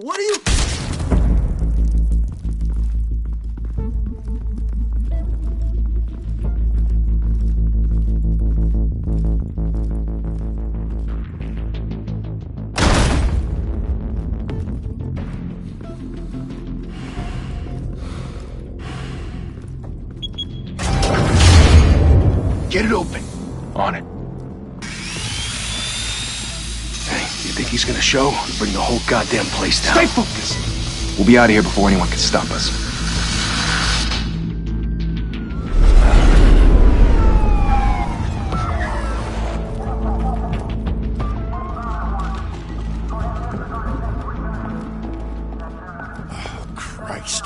What are you... Get it open. On it. Hey, you think he's gonna show? Bring the whole goddamn place down. Stay focused! We'll be out of here before anyone can stop us. Oh, Christ.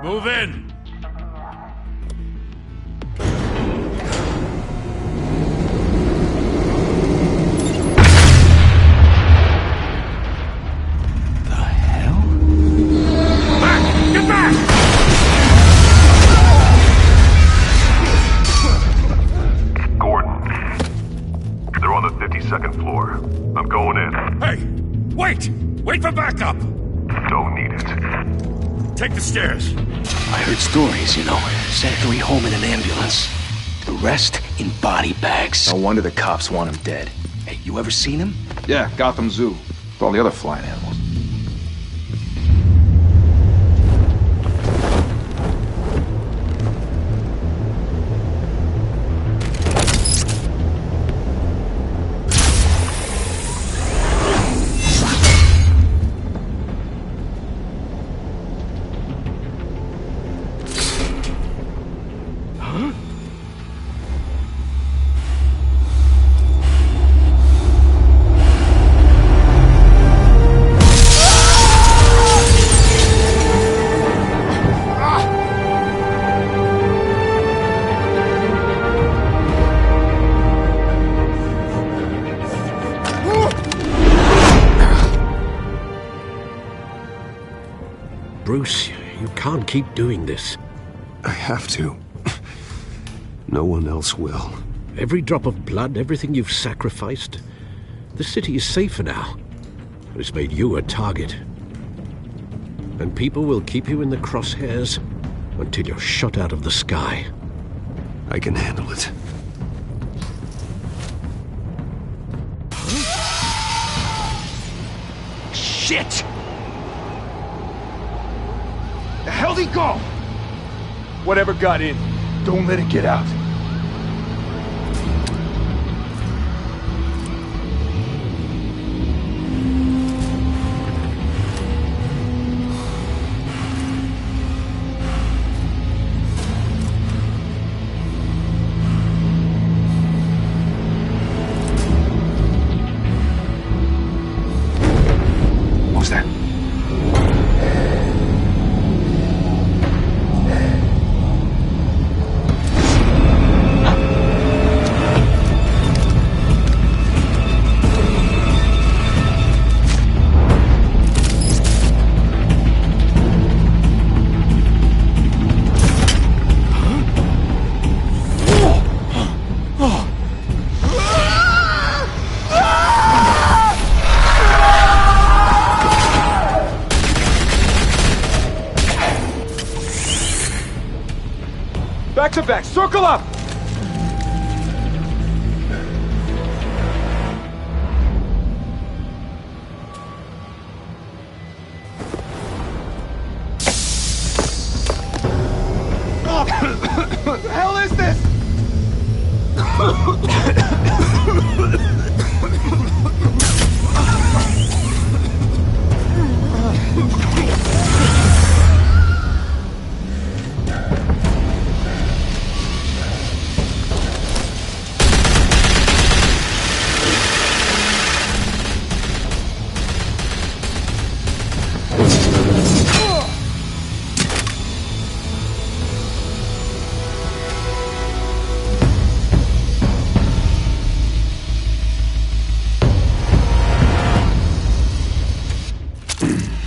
Move in! Second floor. I'm going in. Hey! Wait! Wait for backup! Don't need it. Take the stairs. I heard stories, you know. Sent 3 home in an ambulance. The rest in body bags. No wonder the cops want him dead. Hey, you ever seen him? Yeah, Gotham Zoo. With all the other flying animals. Bruce, you can't keep doing this. I have to. No one else will. Every drop of blood, everything you've sacrificed. The city is safer now. It's made you a target. And people will keep you in the crosshairs until you're shot out of the sky. I can handle it. Shit! The hell'd he go? Whatever got in, don't let it get out. What was that? Back to back, circle up! What the hell is this?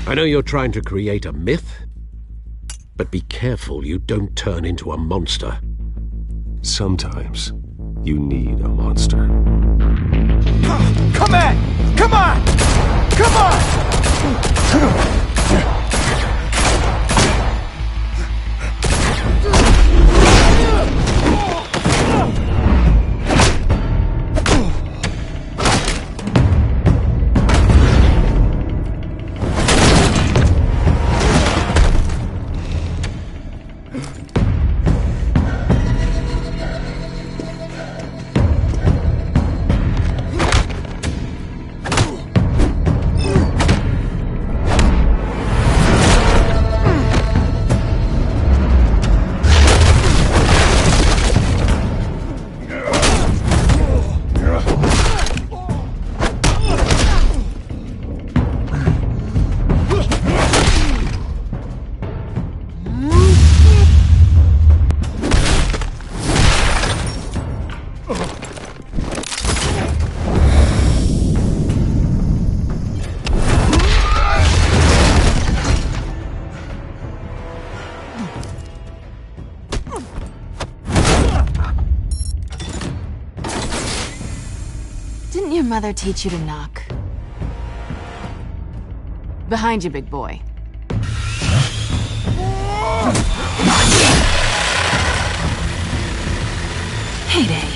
I know you're trying to create a myth, but be careful you don't turn into a monster. Sometimes you need a monster. Come on! Come on! Come on! Didn't your mother teach you to knock? Behind you, big boy. Heyday.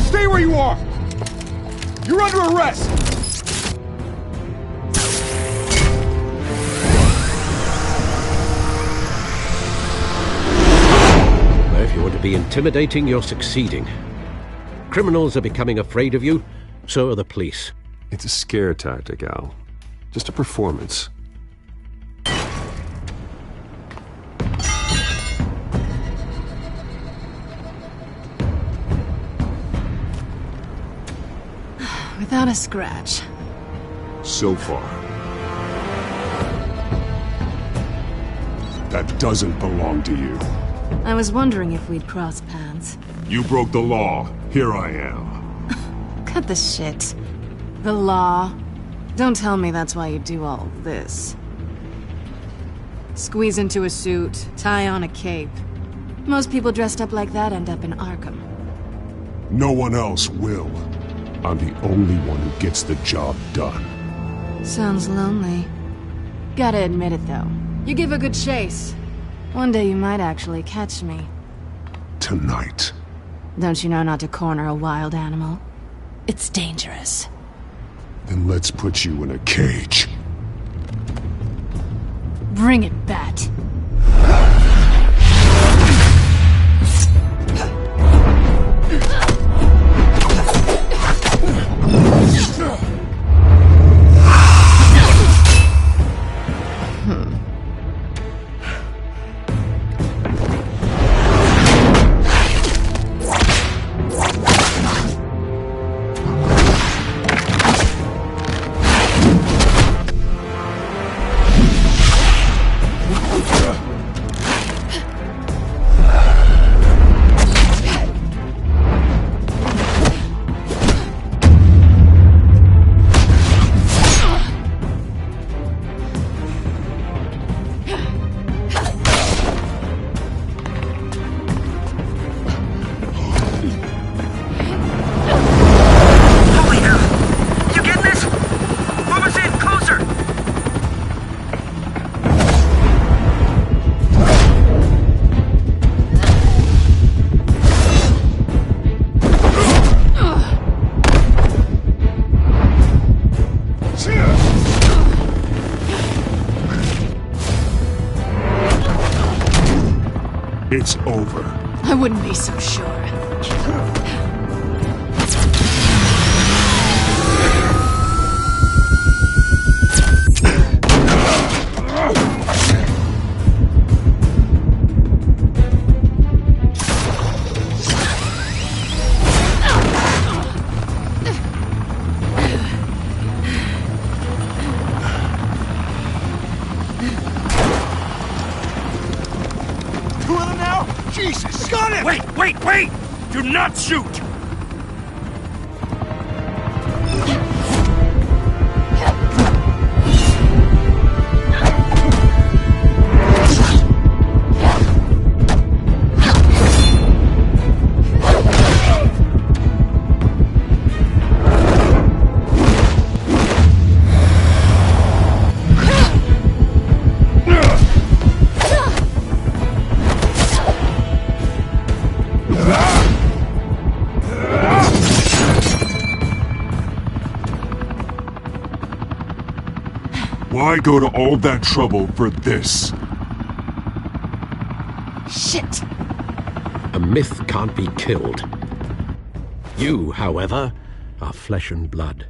Stay where you are! You're under arrest! If you want to be intimidating, you're succeeding. Criminals are becoming afraid of you, so are the police. It's a scare tactic, Al. Just a performance. Without a scratch. So far. That doesn't belong to you. I was wondering if we'd cross paths. You broke the law. Here I am. Cut the shit. The law. Don't tell me that's why you do all this. Squeeze into a suit, tie on a cape. Most people dressed up like that end up in Arkham. No one else will. I'm the only one who gets the job done. Sounds lonely. Gotta admit it, though. You give a good chase. One day you might actually catch me. Tonight. Don't you know not to corner a wild animal? It's dangerous. Then let's put you in a cage. Bring it, Bat. It's over. I wouldn't be so sure. Two of them now? not shoot! Why go to all that trouble for this? Shit! A myth can't be killed. You, however, are flesh and blood.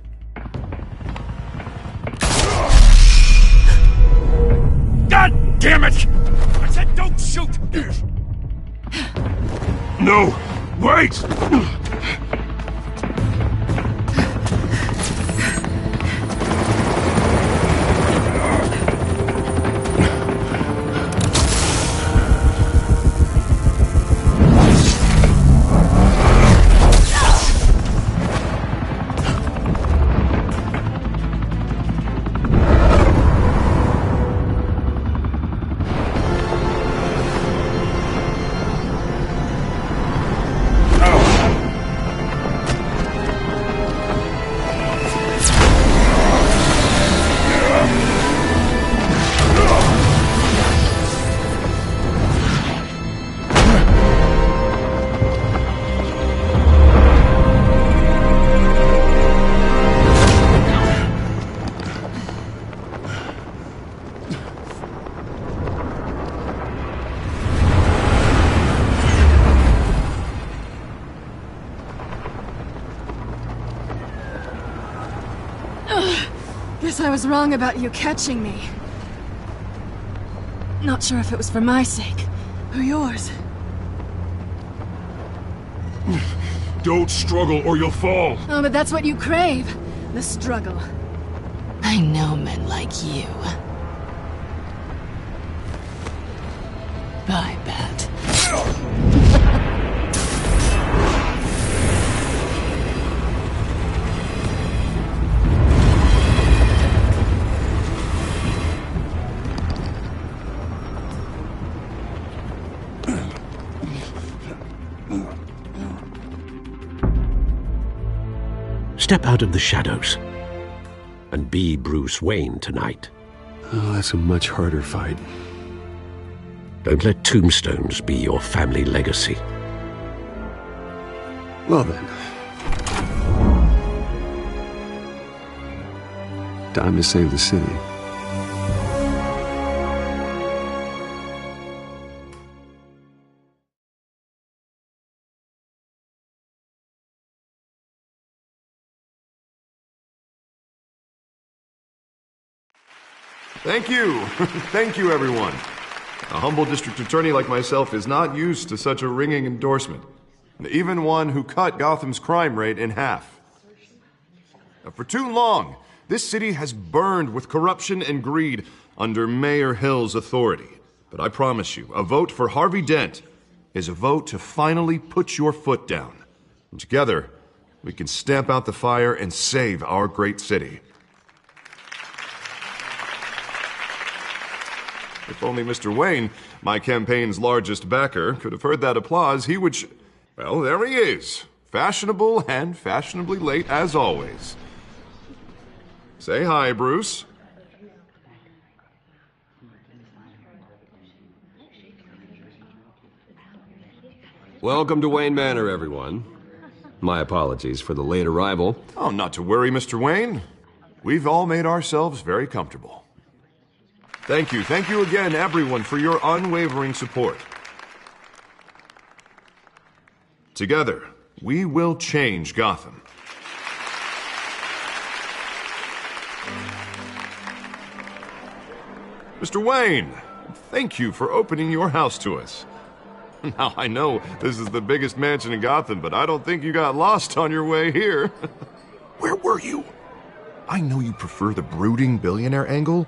God damn it! I said don't shoot! No! Wait! Guess I was wrong about you catching me. Not sure if it was for my sake, or yours. Don't struggle or you'll fall. Oh, but that's what you crave. The struggle. I know men like you. Bye, Bat. Step out of the shadows and be Bruce Wayne tonight. Oh, that's a much harder fight. Don't let tombstones be your family legacy. Well then. Time to save the city. Thank you. Thank you, everyone. A humble district attorney like myself is not used to such a ringing endorsement. Even one who cut Gotham's crime rate in half. For too long, this city has burned with corruption and greed under Mayor Hill's authority. But I promise you, a vote for Harvey Dent is a vote to finally put your foot down. And together, we can stamp out the fire and save our great city. If only Mr. Wayne, my campaign's largest backer, could have heard that applause, he would well, there he is. Fashionable and fashionably late as always. Say hi, Bruce. Welcome to Wayne Manor, everyone. My apologies for the late arrival. Oh, not to worry, Mr. Wayne. We've all made ourselves very comfortable. Thank you again, everyone, for your unwavering support. Together, we will change Gotham. Mr. Wayne, thank you for opening your house to us. Now, I know this is the biggest mansion in Gotham, but I don't think you got lost on your way here. Where were you? I know you prefer the brooding billionaire angle,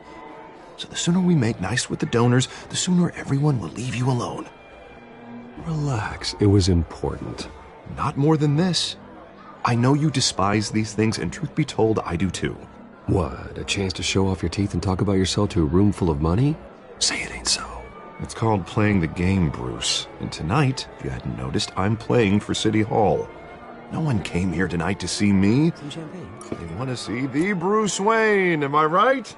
so the sooner we make nice with the donors, the sooner everyone will leave you alone. Relax. It was important. Not more than this. I know you despise these things, and truth be told, I do too. What, a chance to show off your teeth and talk about yourself to a room full of money? Say it ain't so. It's called playing the game, Bruce. And tonight, if you hadn't noticed, I'm playing for City Hall. No one came here tonight to see me. Some champagne. They want to see the Bruce Wayne, am I right?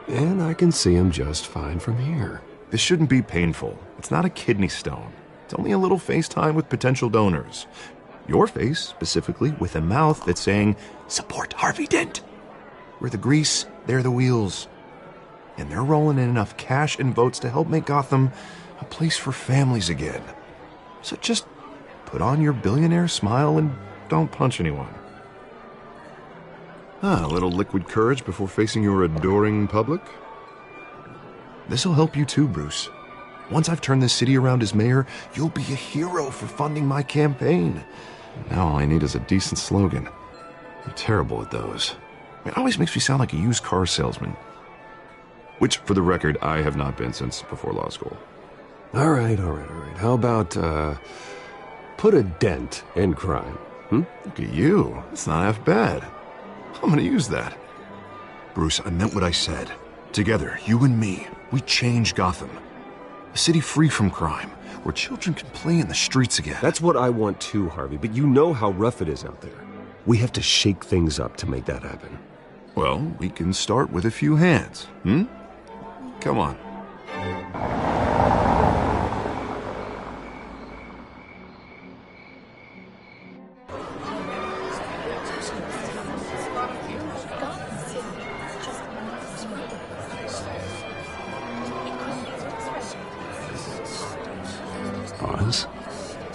And I can see him just fine from here. This shouldn't be painful. It's not a kidney stone. It's only a little FaceTime with potential donors. Your face, specifically, with a mouth that's saying, support Harvey Dent. We're the grease, they're the wheels. And they're rolling in enough cash and votes to help make Gotham a place for families again. So just put on your billionaire smile and don't punch anyone. A little liquid courage before facing your adoring public. This'll help you too, Bruce. Once I've turned this city around as mayor, you'll be a hero for funding my campaign. Now all I need is a decent slogan. I'm terrible at those. It always makes me sound like a used car salesman. Which, for the record, I have not been since before law school. All right. How about, put a dent in crime? Look at you. It's not half bad. I'm gonna use that. Bruce, I meant what I said. Together, you and me, we change Gotham. A city free from crime, where children can play in the streets again. That's what I want too, Harvey, but you know how rough it is out there. We have to shake things up to make that happen. Well, we can start with a few hands, Come on. Boss?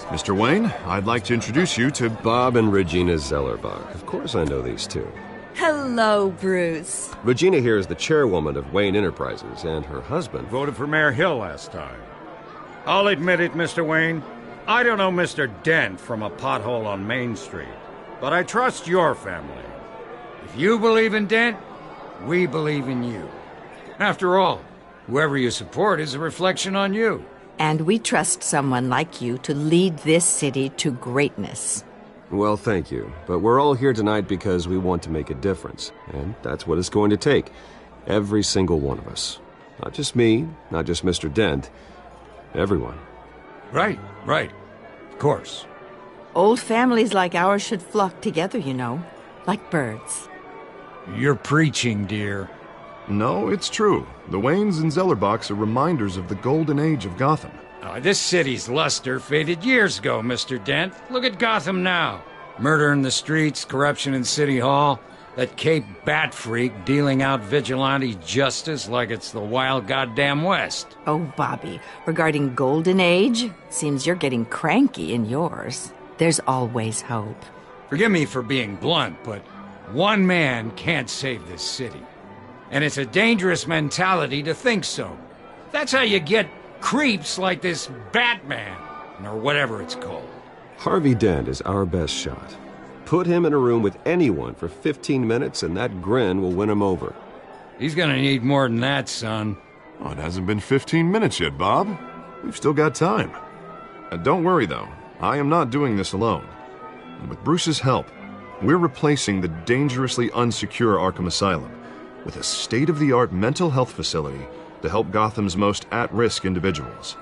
Mr. Wayne, I'd like to introduce you to Bob and Regina Zellerbach. Of course I know these two. Hello, Bruce. Regina here is the chairwoman of Wayne Enterprises, and her husband... Voted for Mayor Hill last time. I'll admit it, Mr. Wayne. I don't know Mr. Dent from a pothole on Main Street, but I trust your family. If you believe in Dent, we believe in you. After all, whoever you support is a reflection on you. And we trust someone like you to lead this city to greatness. Well, thank you. But we're all here tonight because we want to make a difference. And that's what it's going to take. Every single one of us. Not just me, not just Mr. Dent. Everyone. Right. Of course. Old families like ours should flock together, you know. Like birds. You're preaching, dear. No, it's true. The Waynes and Zellerbachs are reminders of the golden age of Gotham. This city's luster faded years ago, Mr. Dent. Look at Gotham now. Murder in the streets, corruption in City Hall, that Cape Bat freak dealing out vigilante justice like it's the wild goddamn West. Oh, Bobby, regarding Golden Age, seems you're getting cranky in yours. There's always hope. Forgive me for being blunt, but one man can't save this city. And it's a dangerous mentality to think so. That's how you get creeps like this Batman, or whatever it's called. Harvey Dent is our best shot. Put him in a room with anyone for 15 minutes and that grin will win him over. He's gonna need more than that, son. Oh, it hasn't been 15 minutes yet, Bob. We've still got time. Don't worry, though. I am not doing this alone. And with Bruce's help, we're replacing the dangerously unsecure Arkham Asylum with a state-of-the-art mental health facility to help Gotham's most at-risk individuals.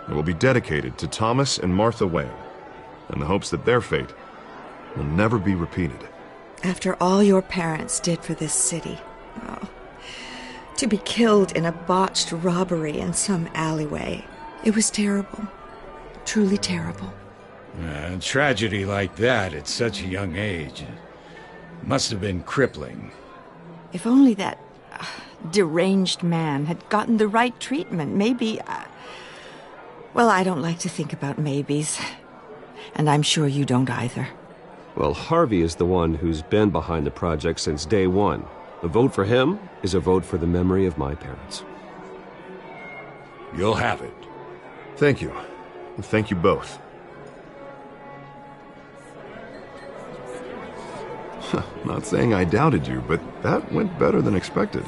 It will be dedicated to Thomas and Martha Wayne, in the hopes that their fate will never be repeated. After all your parents did for this city, to be killed in a botched robbery in some alleyway, it was terrible. Truly terrible. A tragedy like that at such a young age must have been crippling. If only that deranged man had gotten the right treatment, maybe... well, I don't like to think about maybes. And I'm sure you don't either. Well, Harvey is the one who's been behind the project since day one. A vote for him is a vote for the memory of my parents. You'll have it. Thank you. And thank you both. Not saying I doubted you, but that went better than expected.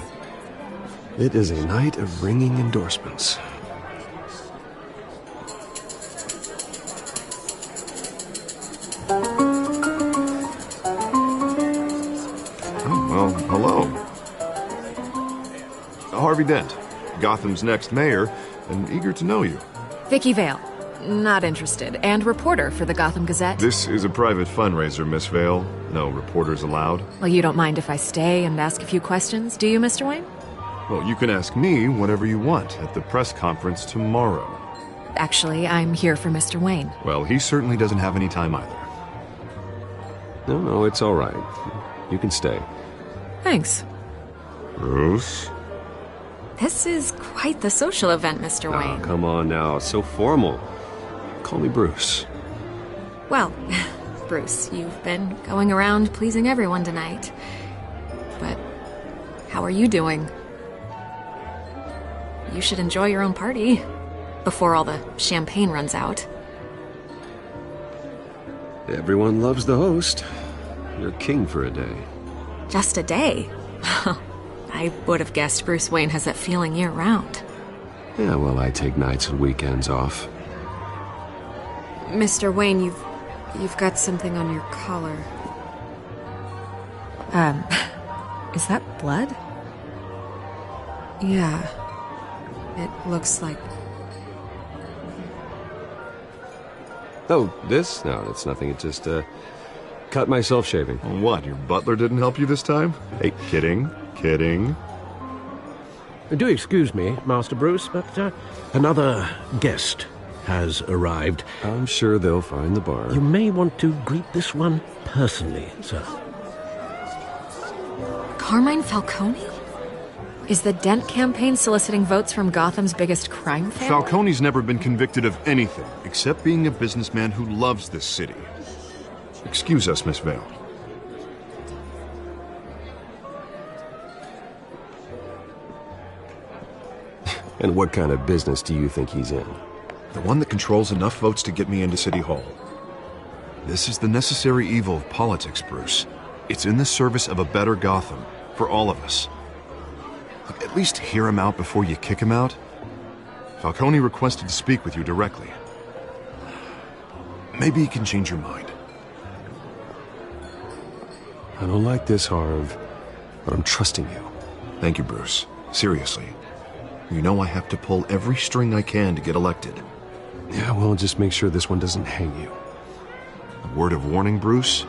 It is a night of ringing endorsements. Well, hello. Harvey Dent, Gotham's next mayor, and eager to know you. Vicky Vale. Not interested. And reporter for the Gotham Gazette. This is a private fundraiser, Miss Vale. No reporters allowed. Well, you don't mind if I stay and ask a few questions, do you, Mr. Wayne? Well, you can ask me whatever you want at the press conference tomorrow. Actually, I'm here for Mr. Wayne. Well, he certainly doesn't have any time either. No, it's all right. You can stay. Thanks. Bruce? This is quite the social event, Mr. Oh, Wayne. come on now. It's so formal. Call me Bruce. Well, Bruce, you've been going around pleasing everyone tonight. But how are you doing? You should enjoy your own party before all the champagne runs out. Everyone loves the host. You're king for a day. Just a day? I would have guessed Bruce Wayne has that feeling year-round. Yeah, well, I take nights and weekends off. Mr. Wayne, you've got something on your collar. Is that blood? Yeah. It looks like... Oh, this? No, it's nothing. It just, cut myself shaving. Well, what, your butler didn't help you this time? Hey, kidding. Do excuse me, Master Bruce, but another guest has arrived. I'm sure they'll find the bar. You may want to greet this one personally, sir. Carmine Falcone? Is the Dent campaign soliciting votes from Gotham's biggest crime family? Falcone's never been convicted of anything, except being a businessman who loves this city. Excuse us, Miss Vale. And what kind of business do you think he's in? The one that controls enough votes to get me into City Hall. This is the necessary evil of politics, Bruce. It's in the service of a better Gotham, for all of us. Look, at least hear him out before you kick him out. Falcone requested to speak with you directly. Maybe he can change your mind. I don't like this, Harv, but I'm trusting you. Thank you, Bruce. Seriously. You know I have to pull every string I can to get elected. Yeah, well, just make sure this one doesn't hang you. A word of warning, Bruce?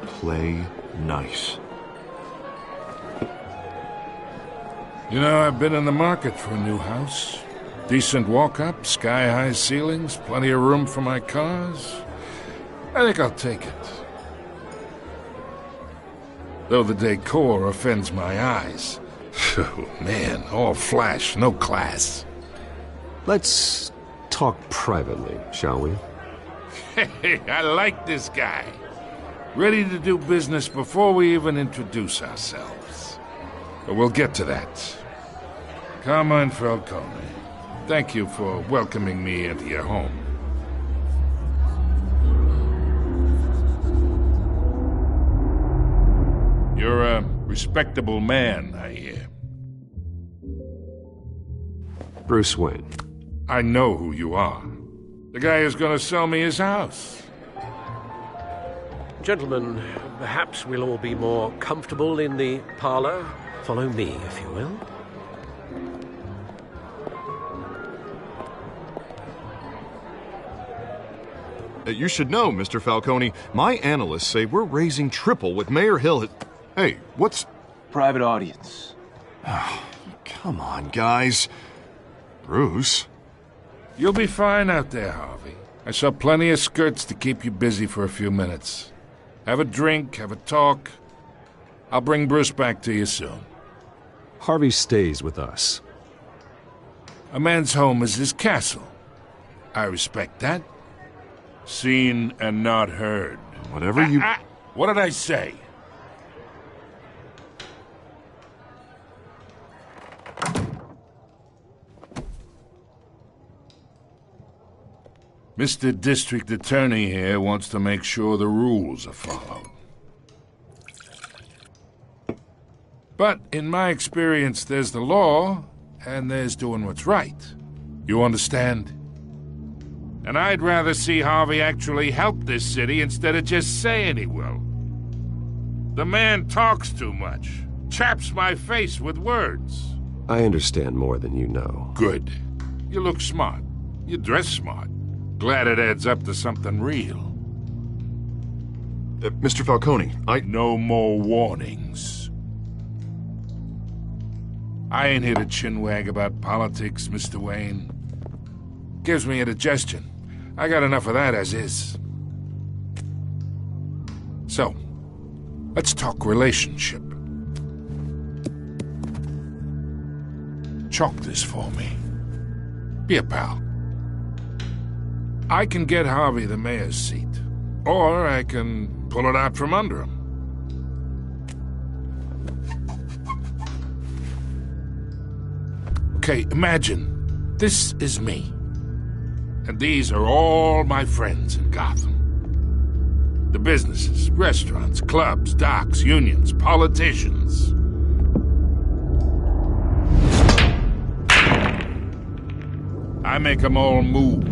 Play nice. You know, I've been in the market for a new house. Decent walk-up, sky-high ceilings, plenty of room for my cars. I think I'll take it. Though the decor offends my eyes. Oh, man, all flash, no class. Let's talk privately, shall we? Hey, I like this guy. Ready to do business before we even introduce ourselves. But we'll get to that. Carmine Falcone, thank you for welcoming me into your home. You're a respectable man, I hear. Bruce Wayne. I know who you are. The guy who's going to sell me his house. Gentlemen, perhaps we'll all be more comfortable in the parlor. Follow me, if you will. You should know, Mr. Falcone, my analysts say we're raising triple with Mayor Hill. Hey, what's... Private audience. Oh, come on, guys. Bruce? You'll be fine out there, Harvey. I saw plenty of skirts to keep you busy for a few minutes. Have a drink, have a talk. I'll bring Bruce back to you soon. Harvey stays with us. A man's home is his castle. I respect that. Seen and not heard. Whatever you... What did I say? Mr. District Attorney here wants to make sure the rules are followed. But in my experience, there's the law, and there's doing what's right. You understand? And I'd rather see Harvey actually help this city instead of just saying he will. The man talks too much. Chaps my face with words. I understand more than you know. Good. You look smart. You dress smart. Glad it adds up to something real. Mr. Falcone, No more warnings. I ain't here to chinwag about politics, Mr. Wayne. Gives me indigestion. I got enough of that as is. So, let's talk relationship. Chalk this for me. Be a pal. I can get Harvey the mayor's seat, or I can pull it out from under him. Okay, imagine this is me. And these are all my friends in Gotham. The businesses, restaurants, clubs, docks, unions, politicians. I make them all move.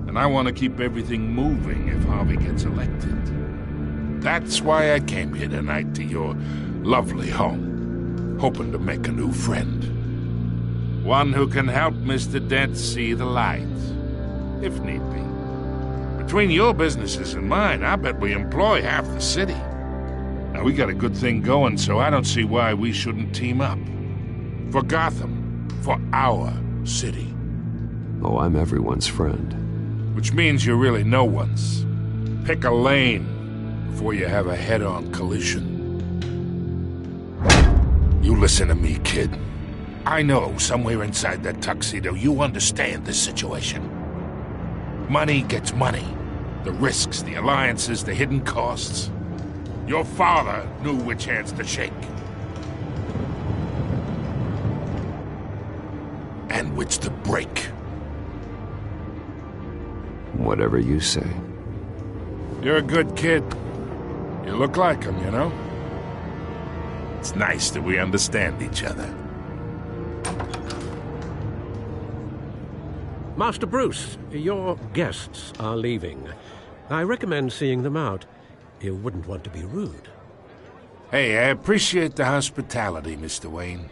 And I want to keep everything moving if Harvey gets elected. That's why I came here tonight to your lovely home, hoping to make a new friend. One who can help Mr. Dent see the light, if need be. Between your businesses and mine, I bet we employ half the city. Now, we got a good thing going, so I don't see why we shouldn't team up. For Gotham, for our city. Oh, I'm everyone's friend. Which means you're really no one's. Pick a lane before you have a head-on collision. You listen to me, kid. I know somewhere inside that tuxedo you understand this situation. Money gets money. The risks, the alliances, the hidden costs. Your father knew which hands to shake. And which to break. Whatever you say. You're a good kid. You look like him, you know? It's nice that we understand each other. Master Bruce, your guests are leaving. I recommend seeing them out. You wouldn't want to be rude. Hey, I appreciate the hospitality, Mr. Wayne.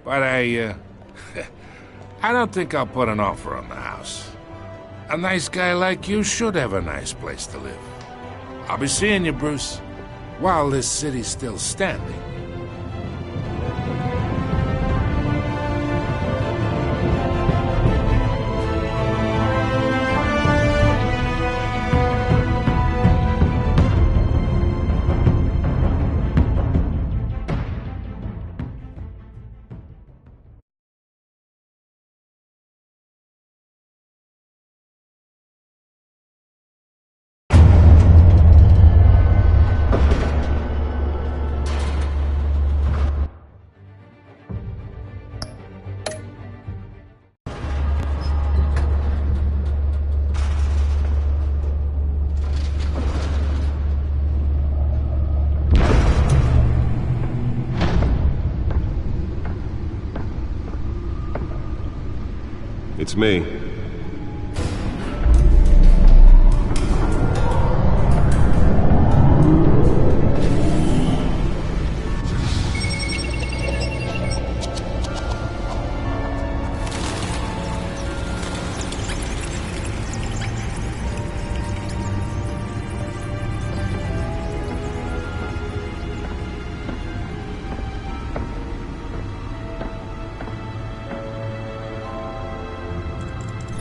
But I don't think I'll put an offer on the house. A nice guy like you should have a nice place to live. I'll be seeing you, Bruce, while this city's still standing. It's me.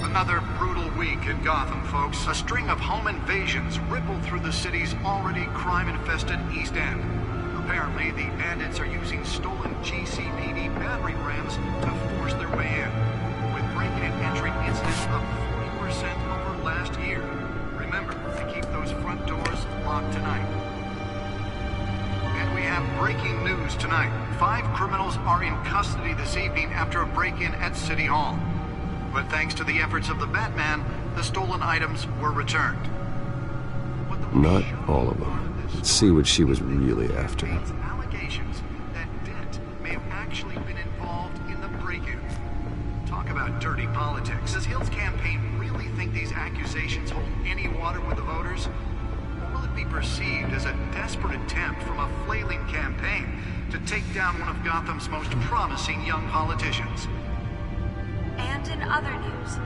Another brutal week in Gotham, folks. A string of home invasions rippled through the city's already crime-infested East End. Apparently, the bandits are using stolen GCPD battering rams to force their way in, with break-in and entry incidents up 40% over last year. Remember to keep those front doors locked tonight. And we have breaking news tonight. 5 criminals are in custody this evening after a break-in at City Hall. But thanks to the efforts of the Batman, the stolen items were returned. Not all of them. Let's see what she was really after. Allegations that Dent may have actually been involved in the break-in. Talk about dirty politics. Does Hill's campaign really think the these accusations hold any water with the voters? Or will it be perceived as a desperate attempt from a flailing campaign to take down one of Gotham's most promising young politicians? And in other news,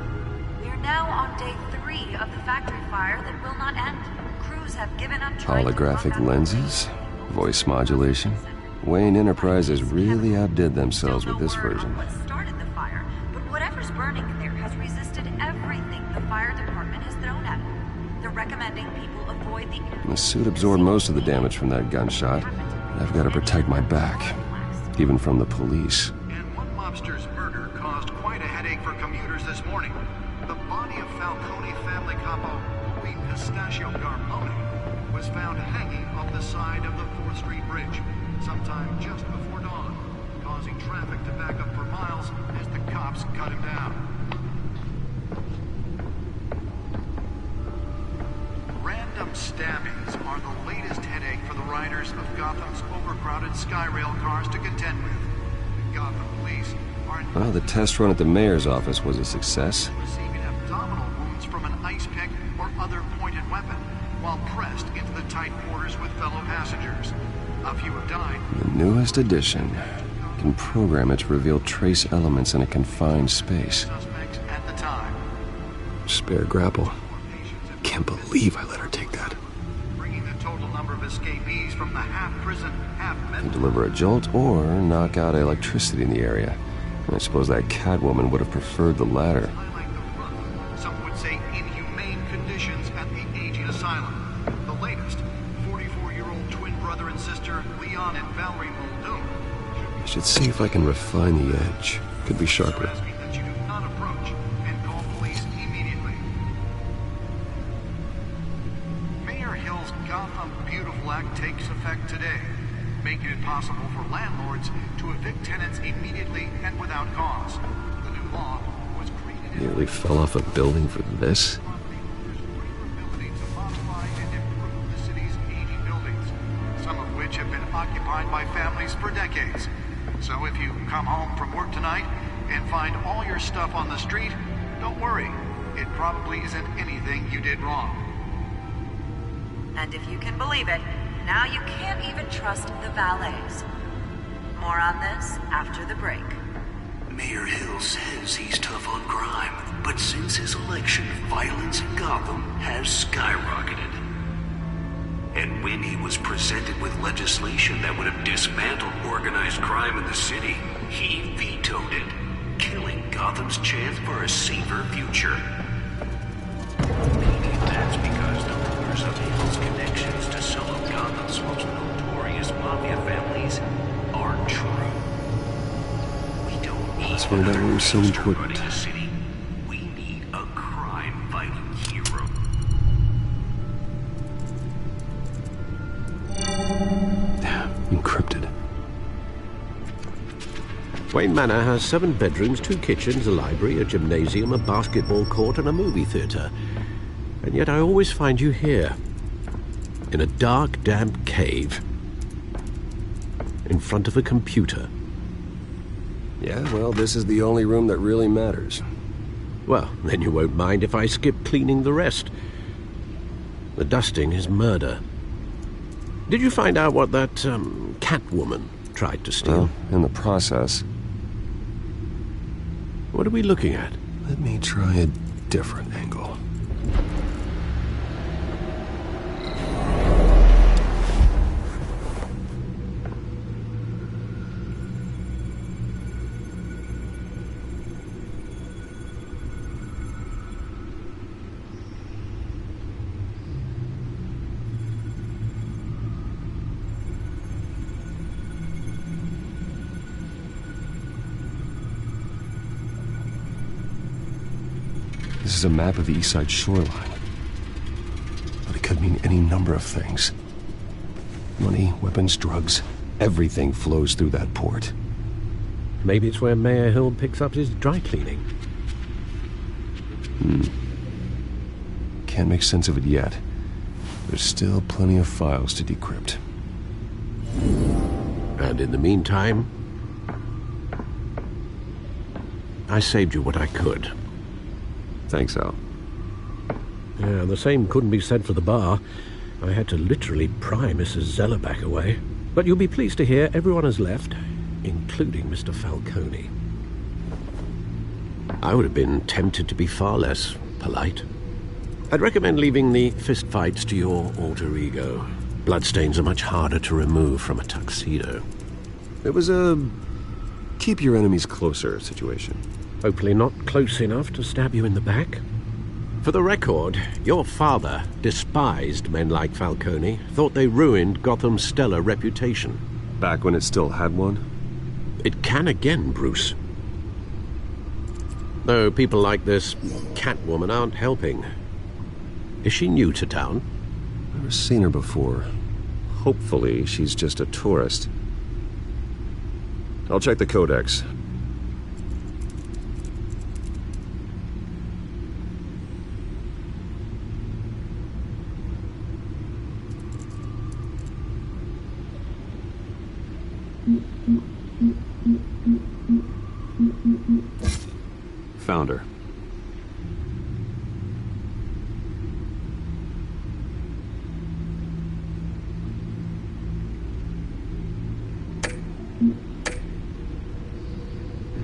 we are now on day 3 of the factory fire that will not end. Crews have given up trying Holographic lenses? Voice modulation? Wayne Enterprises really outdid themselves with this version. What started the fire, but whatever's burning in there has resisted everything the fire department has thrown at it. They're recommending people avoid The suit absorbed most of the damage from that gunshot. I've got to protect my back, even from the police. And one mobster's murder caused quite a headache for commuters this morning. The body of Falcone family capo Louis Pistachio Garpone was found hanging off the side of the 4th Street Bridge sometime just before dawn, causing traffic to back up for miles as the cops cut him down. Random stabbings are the latest headache for the riders of Gotham's overcrowded Skyrail cars to contend with. Gotham police are Well, the test run at the mayor's office was a success. receiving abdominal wounds from an ice pick or other pointed weapon while pressed into the tight quarters with fellow passengers. A few have died. The newest addition can program it to reveal trace elements in a confined space. Suspects at the time. Spare grapple. Can't believe I let her take that. Bringing the total number of escapees from the half-prison, Can half-mental... deliver a jolt or knock out electricity in the area. I suppose that Catwoman would have preferred the latter. Some would say inhumane conditions at the aging asylum. The latest, 44-year-old twin brother and sister Leon and Valerie Muldoon. I should see if I can refine the edge. Could be sharper. Asking that you do not approach and call police immediately. Mayor Hill's Gotham Beautiful Act takes effect today, making it possible for landlords to evict tenants immediately and without cause. The new law was created Nearly fell off a building for this. some of which have been occupied by families for decades. So if you come home from work tonight and find all your stuff on the street, don't worry. It probably isn't anything you did wrong. And if you can believe it, now you can't even trust the valets. More on this after the break. Mayor Hill says he's tough on crime, but since his election, violence in Gotham has skyrocketed. And when he was presented with legislation that would have dismantled organized crime in the city, he vetoed it, killing Gotham's chance for a safer future. Maybe that's because the rumors of Hill's connections to some of Gotham's most notorious mafia families aren't true. We don't need That's why that room's so important. running a city. We need a crime-fighting hero. Encrypted. Wayne Manor has 7 bedrooms, 2 kitchens, a library, a gymnasium, a basketball court, and a movie theater. And yet I always find you here, in a dark, damp cave, in front of a computer. Yeah, well, this is the only room that really matters. Well, then you won't mind if I skip cleaning the rest. The dusting is murder. Did you find out what that, Catwoman tried to steal? Well, in the process. What are we looking at? Let me try a different angle. This is a map of the East Side shoreline. But it could mean any number of things. Money, weapons, drugs, everything flows through that port. Maybe it's where Mayor Hill picks up his dry cleaning. Can't make sense of it yet. There's still plenty of files to decrypt. And in the meantime, I saved you what I could. Thanks, Al. Yeah, the same couldn't be said for the bar. I had to literally pry Mrs. Zellerback away. But you'll be pleased to hear everyone has left, including Mr. Falcone. I would have been tempted to be far less polite. I'd recommend leaving the fistfights to your alter ego. Bloodstains are much harder to remove from a tuxedo. It was a keep your enemies closer situation. Hopefully not close enough to stab you in the back. For the record, your father despised men like Falcone, thought they ruined Gotham's stellar reputation. Back when it still had one? It can again, Bruce. Though people like this Catwoman aren't helping. Is she new to town? Never seen her before. Hopefully she's just a tourist. I'll check the codex. Found her.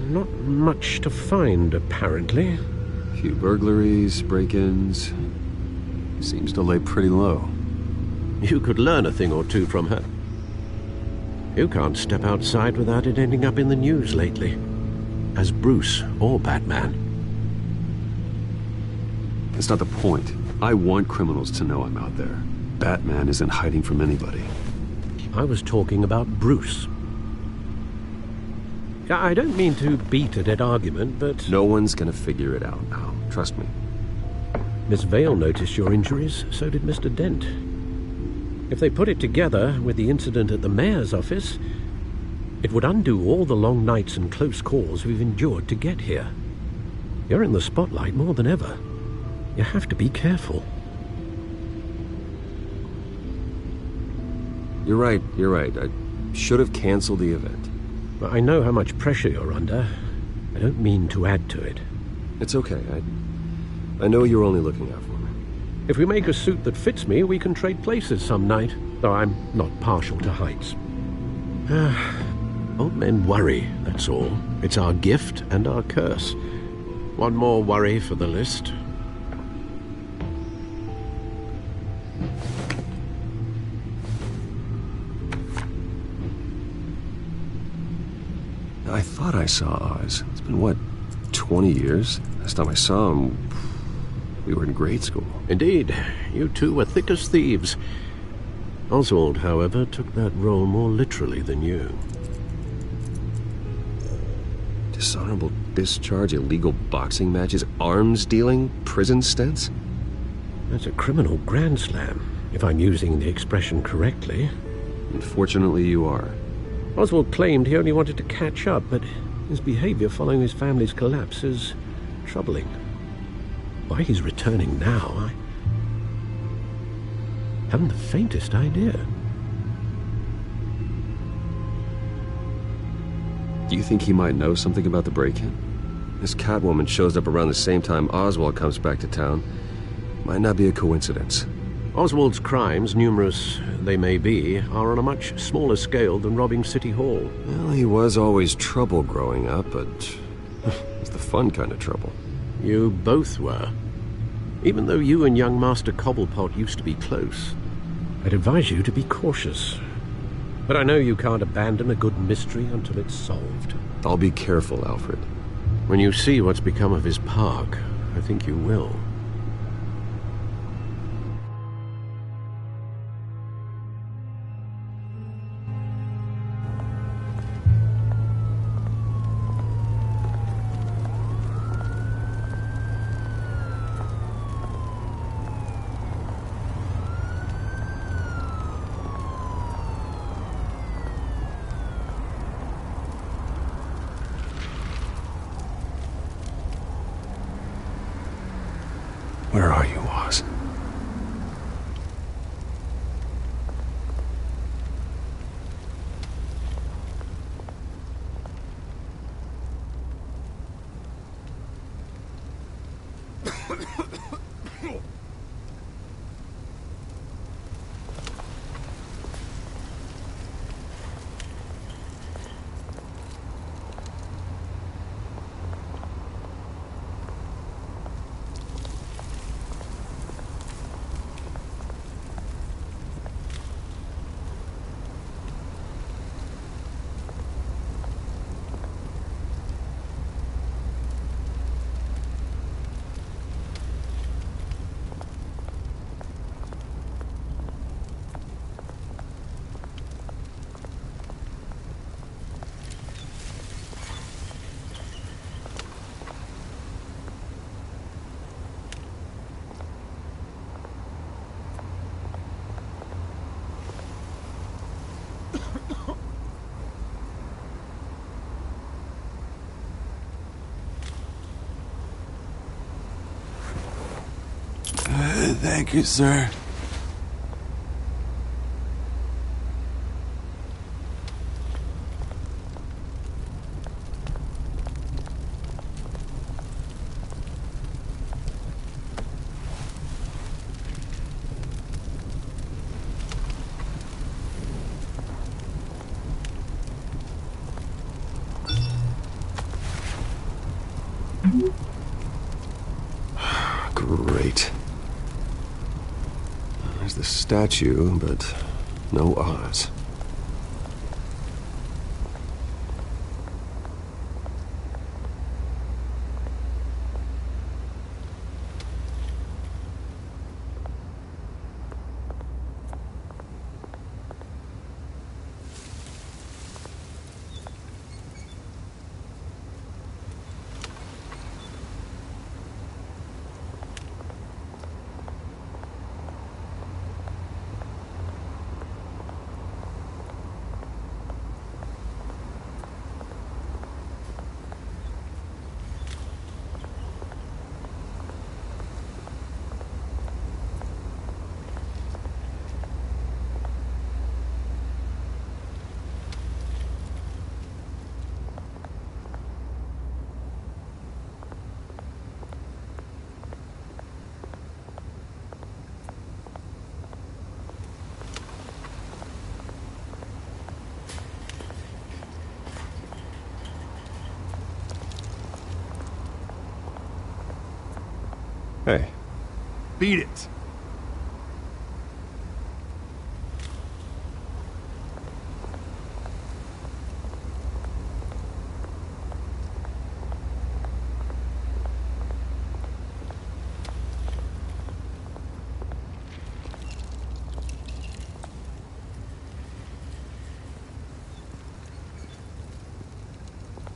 Not much to find, apparently. Few burglaries, break-ins. Seems to lay pretty low. You could learn a thing or two from her. You can't step outside without it ending up in the news lately. As Bruce or Batman. That's not the point. I want criminals to know I'm out there. Batman isn't hiding from anybody. I was talking about Bruce. I don't mean to beat a dead argument, but... No one's gonna figure it out now. Trust me. Miss Vale noticed your injuries, so did Mr. Dent. If they put it together with the incident at the mayor's office, it would undo all the long nights and close calls we've endured to get here. You're in the spotlight more than ever. You have to be careful. You're right. I should have canceled the event. I know how much pressure you're under. I don't mean to add to it. It's okay. I know you're only looking out for me. If we make a suit that fits me, we can trade places some night, though I'm not partial to heights. Old men worry, that's all. It's our gift and our curse. One more worry for the list. I thought I saw Oz. It's been, what, 20 years? Last time I saw him, we were in grade school. Indeed. You two were thick as thieves. Oswald, however, took that role more literally than you. Dishonorable discharge, illegal boxing matches, arms dealing, prison stints? That's a criminal grand slam, if I'm using the expression correctly. Unfortunately, you are. Oswald claimed he only wanted to catch up, but his behavior following his family's collapse is troubling. Why he's returning now, I haven't the faintest idea. Do you think he might know something about the break-in? This Catwoman shows up around the same time Oswald comes back to town. Might not be a coincidence. Oswald's crimes, numerous they may be, are on a much smaller scale than robbing City Hall. Well, he was always trouble growing up, but it's the fun kind of trouble. You both were. Even though you and young Master Cobblepot used to be close, I'd advise you to be cautious. But I know you can't abandon a good mystery until it's solved. I'll be careful, Alfred. When you see what's become of his park, I think you will. Thank you, sir. Great. There's the statue, but no Oz. Hey. Beat it.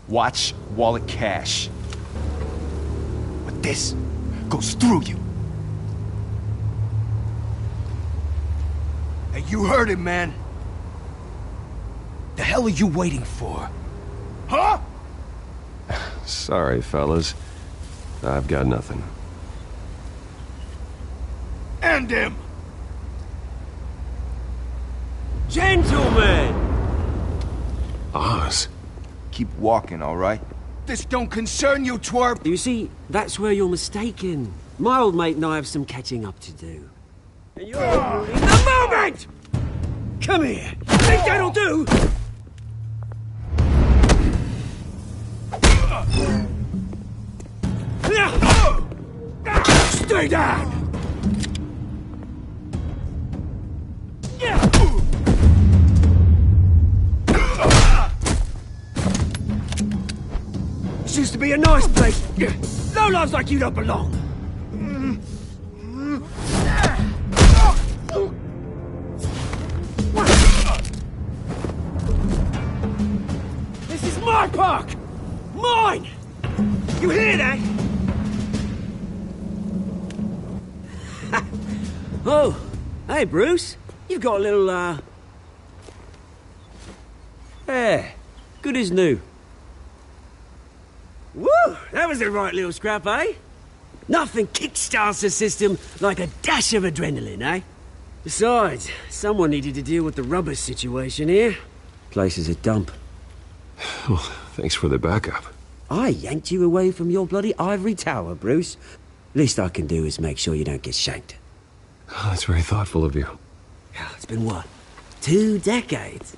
Watch wallet cash. But this goes through you. Hey, you heard it, man. The hell are you waiting for? Huh? Sorry, fellas. I've got nothing. End him! Gentlemen! Oz. Keep walking, all right? This don't concern you, twerp! You see, that's where you're mistaken. My old mate and I have some catching up to do. And you're in the moment! Come here! Think that'll do? Stay down! This used to be a nice place. No lives like you don't belong. This is my park! Mine! You hear that? Oh, hey, Bruce. You've got a little, Yeah, good as new. Woo! That was a right little scrap, eh? Nothing kickstarts the system like a dash of adrenaline, eh? Besides, someone needed to deal with the rubber situation here. Place is a dump. Well, thanks for the backup. I yanked you away from your bloody ivory tower, Bruce. Least I can do is make sure you don't get shanked. Oh, that's very thoughtful of you. It's been what? 2 decades?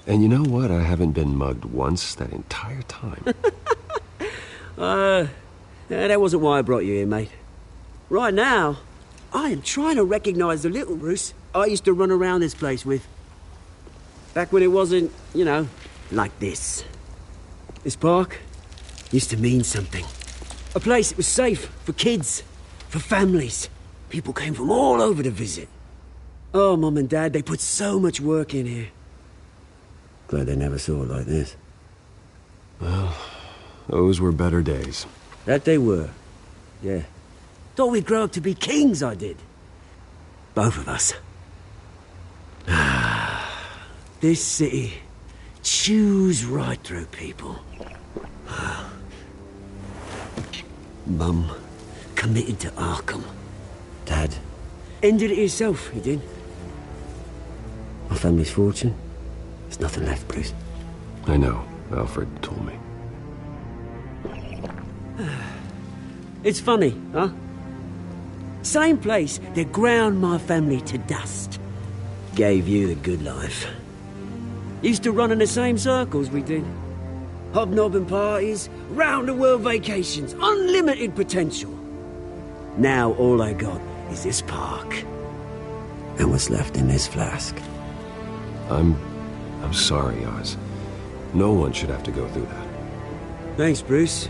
And you know what? I haven't been mugged once that entire time. That wasn't why I brought you here, mate. Right now, I am trying to recognize the little Bruce I used to run around this place with. Back when it wasn't, you know, like this. This park used to mean something. A place that was safe for kids, for families. People came from all over to visit. Oh, Mum and Dad, they put so much work in here. Glad they never saw it like this. Well, those were better days. That they were. Yeah. Thought we'd grow up to be kings, I did. Both of us. This city chews right through people. Mum committed to Arkham. Dad ended it himself, he did. My family's fortune, there's nothing left, Bruce. I know. Alfred told me. It's funny, huh? Same place that ground my family to dust. Gave you the good life. Used to run in the same circles we did. Hobnobbing parties, round-the-world vacations, unlimited potential. Now all I got is this park. And what's left in this flask. I'm sorry, Oz. No one should have to go through that. Thanks, Bruce.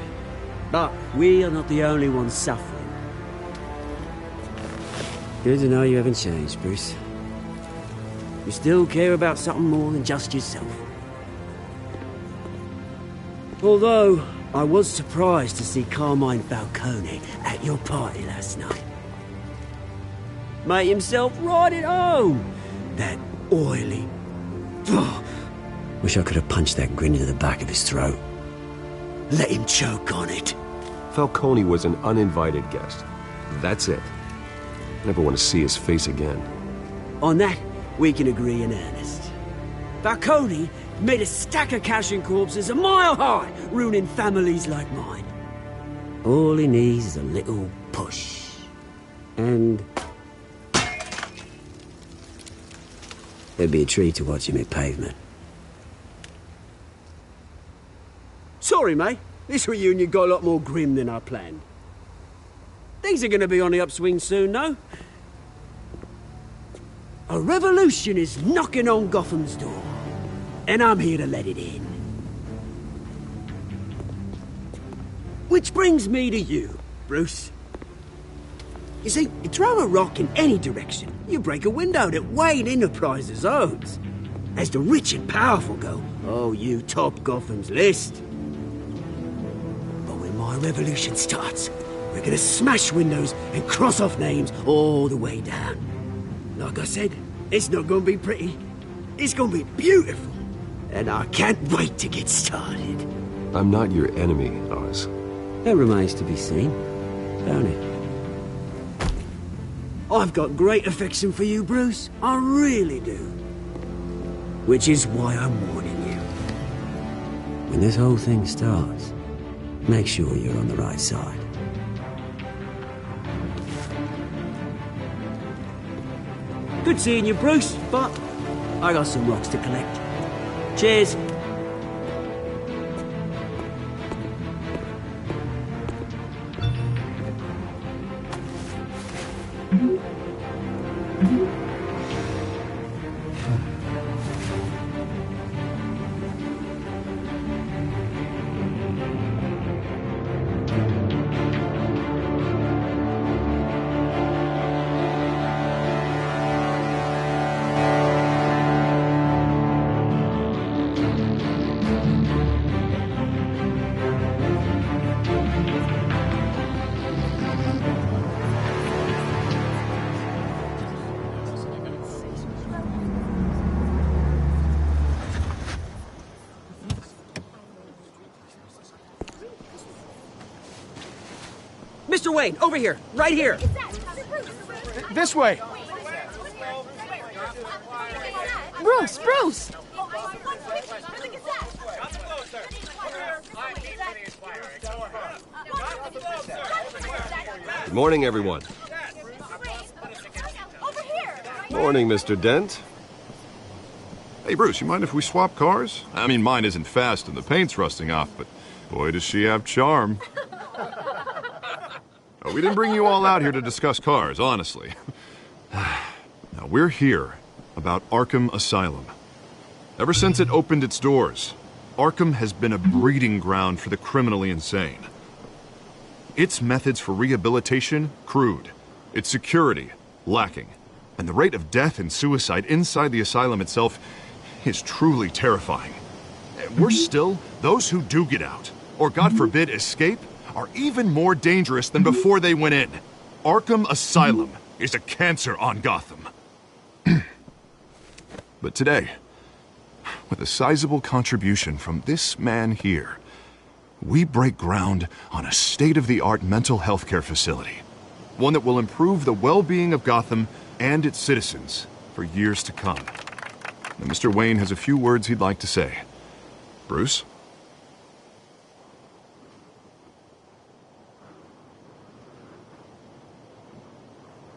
But we are not the only ones suffering. Good to know you haven't changed, Bruce. You still care about something more than just yourself. Although, I was surprised to see Carmine Falcone at your party last night. Made himself right at home. That oily... Wish I could have punched that grin into the back of his throat. Let him choke on it. Falcone was an uninvited guest. That's it. Never want to see his face again. On that, we can agree in earnest. Falcone made a stack of cash and corpses a mile high, ruining families like mine. All he needs is a little push. And... it'd be a treat to watch him hit pavement. Sorry, mate. This reunion got a lot more grim than I planned. Things are gonna be on the upswing soon, no? A revolution is knocking on Gotham's door. And I'm here to let it in. Which brings me to you, Bruce. You see, you throw a rock in any direction, you break a window that Wayne Enterprises owns. As the rich and powerful go, oh, you top Gotham's list. But when my revolution starts, we're gonna smash windows and cross off names all the way down. Like I said, it's not gonna be pretty. It's gonna be beautiful. And I can't wait to get started. I'm not your enemy, Oz. That remains to be seen, don't it? I've got great affection for you, Bruce. I really do. Which is why I'm warning you. When this whole thing starts, make sure you're on the right side. Good seeing you, Bruce, but I got some rocks to collect. Cheers. Mr. Wayne, over here, right here. This way. Bruce, Bruce! Good morning, everyone. Morning, Mr. Dent. Hey, Bruce, you mind if we swap cars? I mean, mine isn't fast and the paint's rusting off, but boy, does she have charm. We didn't bring you all out here to discuss cars, honestly. Now, we're here about Arkham Asylum. Ever since it opened its doors, Arkham has been a breeding ground for the criminally insane. Its methods for rehabilitation, crude. Its security, lacking. And the rate of death and suicide inside the asylum itself is truly terrifying. Worse still, those who do get out, or God forbid escape, are even more dangerous than before they went in. Arkham Asylum is a cancer on Gotham. But today, with a sizable contribution from this man here, we break ground on a state-of-the-art mental health care facility. One that will improve the well-being of Gotham and its citizens for years to come. Now, Mr. Wayne has a few words he'd like to say. Bruce?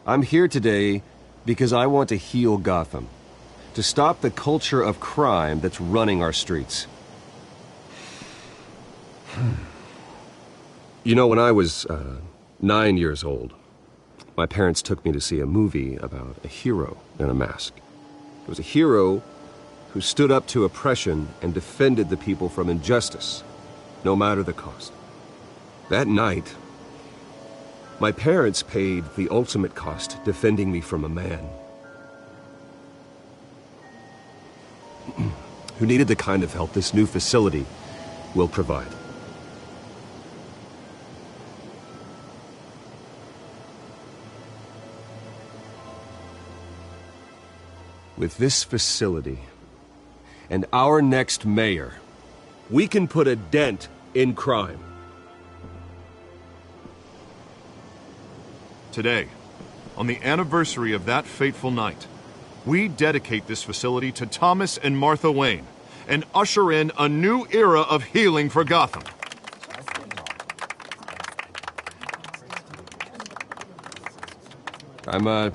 I'm here today because I want to heal Gotham. To stop the culture of crime that's running our streets. You know, when I was 9 years old, my parents took me to see a movie about a hero in a mask. It was a hero who stood up to oppression and defended the people from injustice, no matter the cost. That night, my parents paid the ultimate cost defending me from a man who needed the kind of help this new facility will provide. With this facility and our next mayor, we can put a dent in crime. Today, on the anniversary of that fateful night, we dedicate this facility to Thomas and Martha Wayne and usher in a new era of healing for Gotham. I'm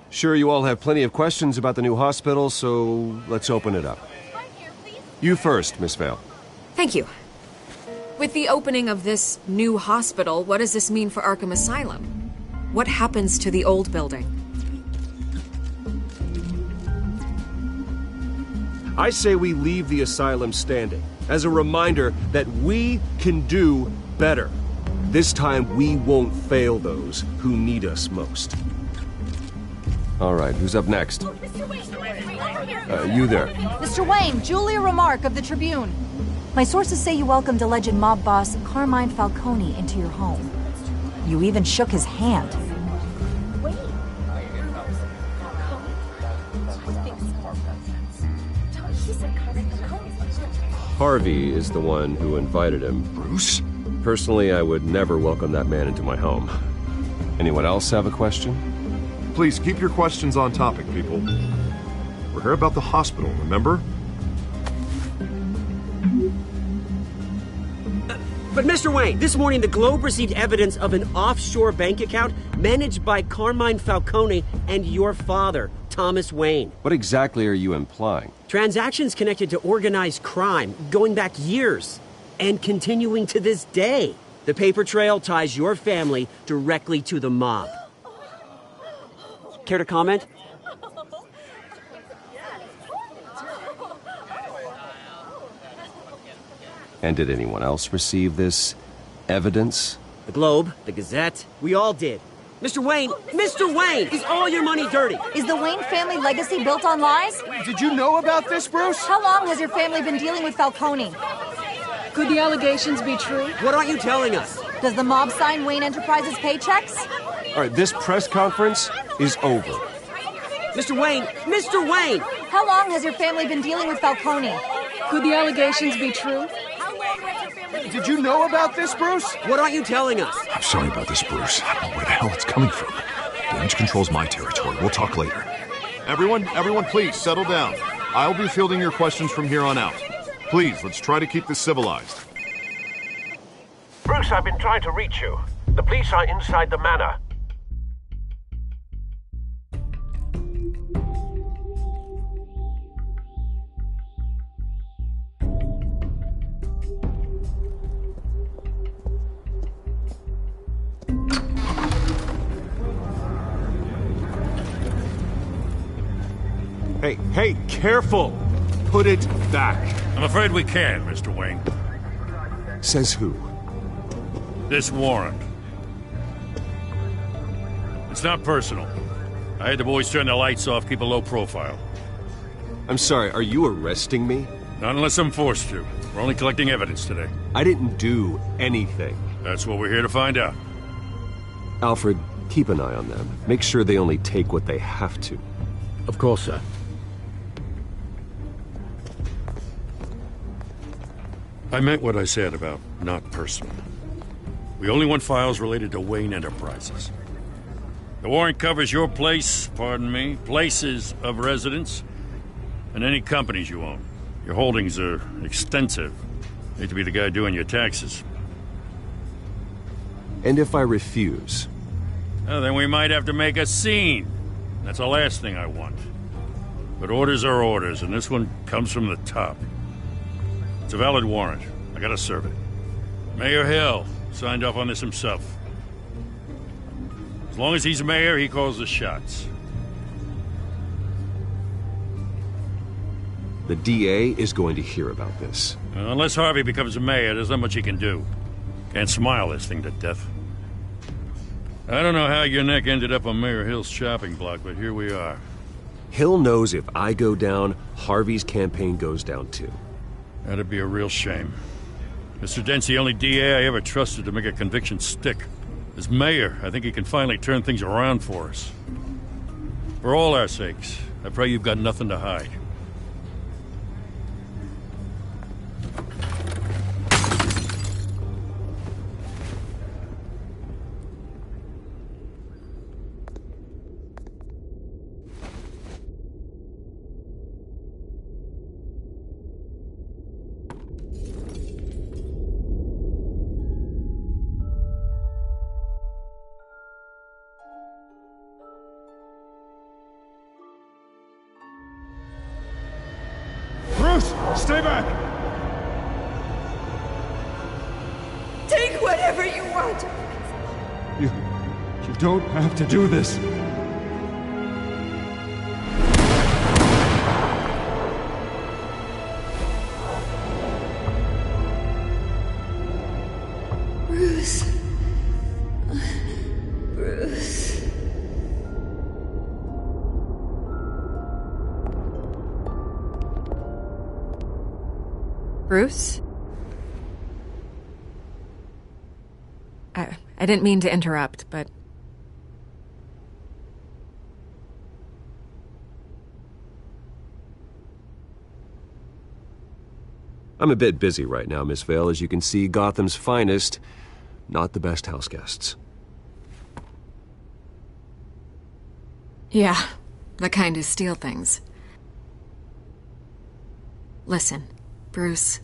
sure you all have plenty of questions about the new hospital, so let's open it up. You first, Miss Vale. Thank you. With the opening of this new hospital, what does this mean for Arkham Asylum? What happens to the old building? I say we leave the asylum standing as a reminder that we can do better. This time we won't fail those who need us most. All right, who's up next? You there. Mr. Wayne, Julia Remark of the Tribune. My sources say you welcomed alleged mob boss Carmine Falcone into your home. You even shook his hand. Harvey is the one who invited him. Bruce? Personally, I would never welcome that man into my home. Anyone else have a question? Please keep your questions on topic, people. We're here about the hospital, remember? But Mr. Wayne, this morning the Globe received evidence of an offshore bank account managed by Carmine Falcone and your father, Thomas Wayne. What exactly are you implying? Transactions connected to organized crime, going back years, and continuing to this day. The paper trail ties your family directly to the mob. Care to comment? And did anyone else receive this evidence? The Globe, the Gazette, we all did. Mr. Wayne, is all your money dirty? Is the Wayne family legacy built on lies? Did you know about this, Bruce? How long has your family been dealing with Falcone? Could the allegations be true? What aren't you telling us? Does the mob sign Wayne Enterprises paychecks? All right, this press conference is over. Mr. Wayne! How long has your family been dealing with Falcone? Could the allegations be true? Did you know about this, Bruce? What aren't you telling us? I'm sorry about this, Bruce. I don't know where the hell it's coming from. Damage control's my territory. We'll talk later. Everyone, please, settle down. I'll be fielding your questions from here on out. Please, let's try to keep this civilized. Bruce, I've been trying to reach you. The police are inside the manor. Hey, careful! Put it back. I'm afraid we can't, Mr. Wayne. Says who? This warrant. It's not personal. I had the boys turn the lights off, keep a low profile. I'm sorry, are you arresting me? Not unless I'm forced to. We're only collecting evidence today. I didn't do anything. That's what we're here to find out. Alfred, keep an eye on them. Make sure they only take what they have to. Of course, sir. I meant what I said about not personal. We only want files related to Wayne Enterprises. The warrant covers your place, pardon me, places of residence, and any companies you own. Your holdings are extensive. Hate to be the guy doing your taxes. And if I refuse? Well, then we might have to make a scene. That's the last thing I want. But orders are orders, and this one comes from the top. It's a valid warrant. I gotta serve it. Mayor Hill signed off on this himself. As long as he's mayor, he calls the shots. The DA is going to hear about this. Unless Harvey becomes a mayor, there's not much he can do. Can't smile this thing to death. I don't know how your neck ended up on Mayor Hill's chopping block, but here we are. Hill knows if I go down, Harvey's campaign goes down too. That'd be a real shame. Mr. Dent's the only DA I ever trusted to make a conviction stick. As mayor, I think he can finally turn things around for us. For all our sakes, I pray you've got nothing to hide. Stay back! Take whatever you want! You don't have to do this. Bruce. Bruce. Bruce? I didn't mean to interrupt, but... I'm a bit busy right now, Miss Vale. As you can see, Gotham's finest, not the best house guests. Yeah, the kind who steal things. Listen, Bruce.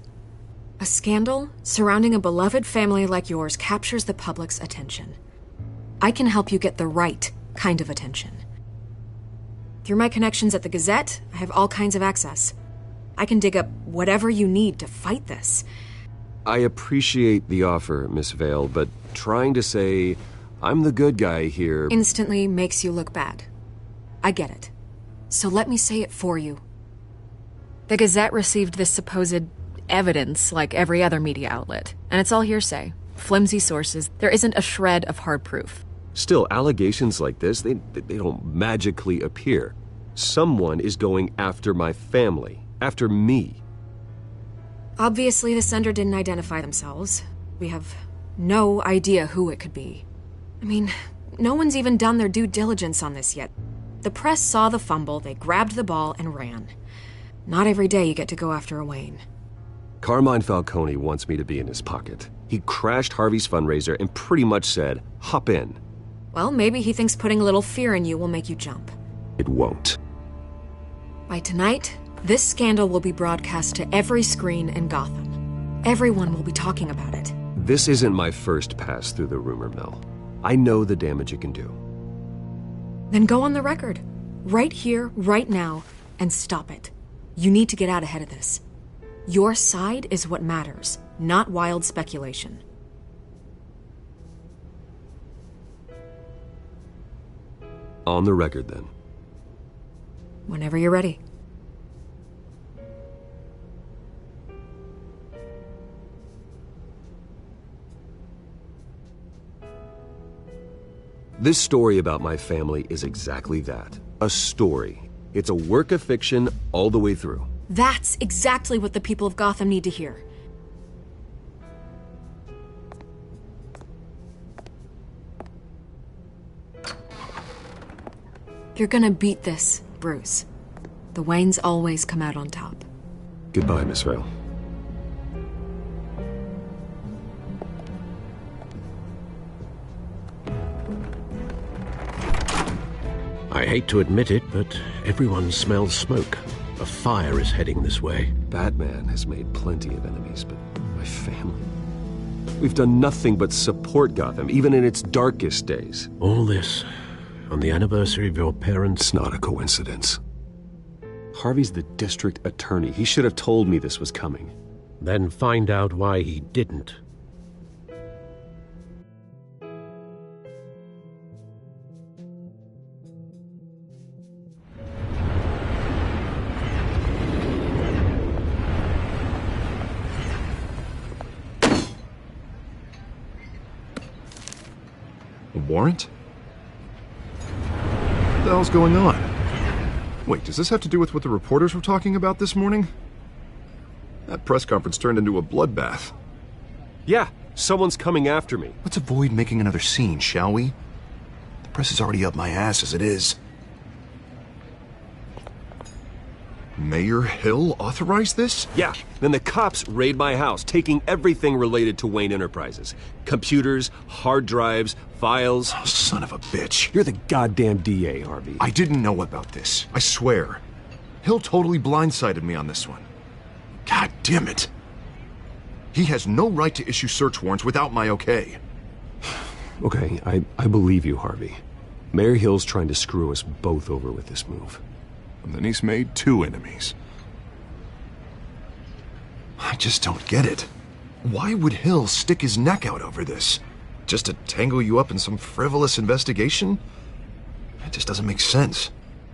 A scandal surrounding a beloved family like yours captures the public's attention. I can help you get the right kind of attention. Through my connections at the Gazette, I have all kinds of access. I can dig up whatever you need to fight this. I appreciate the offer, Miss Vale, but trying to say I'm the good guy here... instantly makes you look bad. I get it. So let me say it for you. The Gazette received this supposed evidence like every other media outlet, and it's all hearsay. Flimsy sources. There isn't a shred of hard proof. Still, allegations like this, they don't magically appear. Someone is going after my family. After me. Obviously, the sender didn't identify themselves. We have no idea who it could be. I mean, no one's even done their due diligence on this yet. The press saw the fumble, they grabbed the ball and ran. Not every day you get to go after a Wayne. Carmine Falcone wants me to be in his pocket. He crashed Harvey's fundraiser and pretty much said, hop in. Well, maybe he thinks putting a little fear in you will make you jump. It won't. By tonight, this scandal will be broadcast to every screen in Gotham. Everyone will be talking about it. This isn't my first pass through the rumor mill. I know the damage it can do. Then go on the record. Right here, right now, and stop it. You need to get out ahead of this. Your side is what matters, not wild speculation. On the record, then. Whenever you're ready. This story about my family is exactly that. A story. It's a work of fiction all the way through. That's exactly what the people of Gotham need to hear. You're gonna beat this, Bruce. The Waynes always come out on top. Goodbye, Miss Vale. I hate to admit it, but everyone smells smoke. A fire is heading this way. Batman has made plenty of enemies, but my family... We've done nothing but support Gotham, even in its darkest days. All this on the anniversary of your parents'... It's not a coincidence. Harvey's the district attorney. He should have told me this was coming. Then find out why he didn't. A warrant? What the hell's going on? Wait, does this have to do with what the reporters were talking about this morning? That press conference turned into a bloodbath. Yeah, someone's coming after me. Let's avoid making another scene, shall we? The press is already up my ass as it is. Mayor Hill authorized this? Yeah, then the cops raid my house, taking everything related to Wayne Enterprises. Computers, hard drives, files. Oh, son of a bitch. You're the goddamn DA, Harvey. I didn't know about this. I swear. Hill totally blindsided me on this one. God damn it. He has no right to issue search warrants without my okay. Okay, I believe you, Harvey. Mayor Hill's trying to screw us both over with this move. And then he's made 2 enemies. I just don't get it. Why would Hill stick his neck out over this? Just to tangle you up in some frivolous investigation? It just doesn't make sense.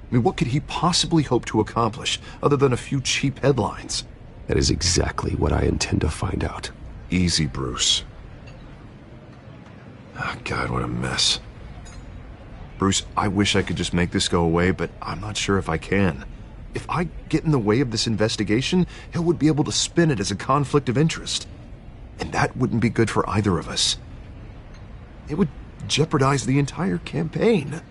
I mean, what could he possibly hope to accomplish other than a few cheap headlines? That is exactly what I intend to find out. Easy, Bruce. Oh, God, what a mess. Bruce, I wish I could just make this go away, but I'm not sure if I can. If I get in the way of this investigation, Hill would be able to spin it as a conflict of interest. And that wouldn't be good for either of us. It would jeopardize the entire campaign.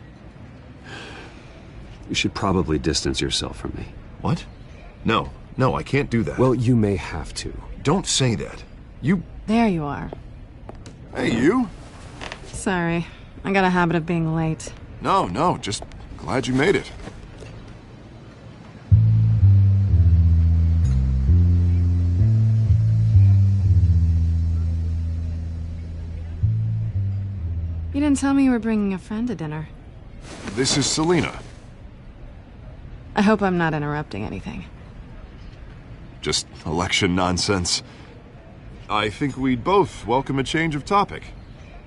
You should probably distance yourself from me. What? No, I can't do that. Well, you may have to. Don't say that. There you are. Hey, you? Sorry. I got a habit of being late. No, just glad you made it. You didn't tell me you were bringing a friend to dinner. This is Selina. I hope I'm not interrupting anything. Just election nonsense. I think we'd both welcome a change of topic.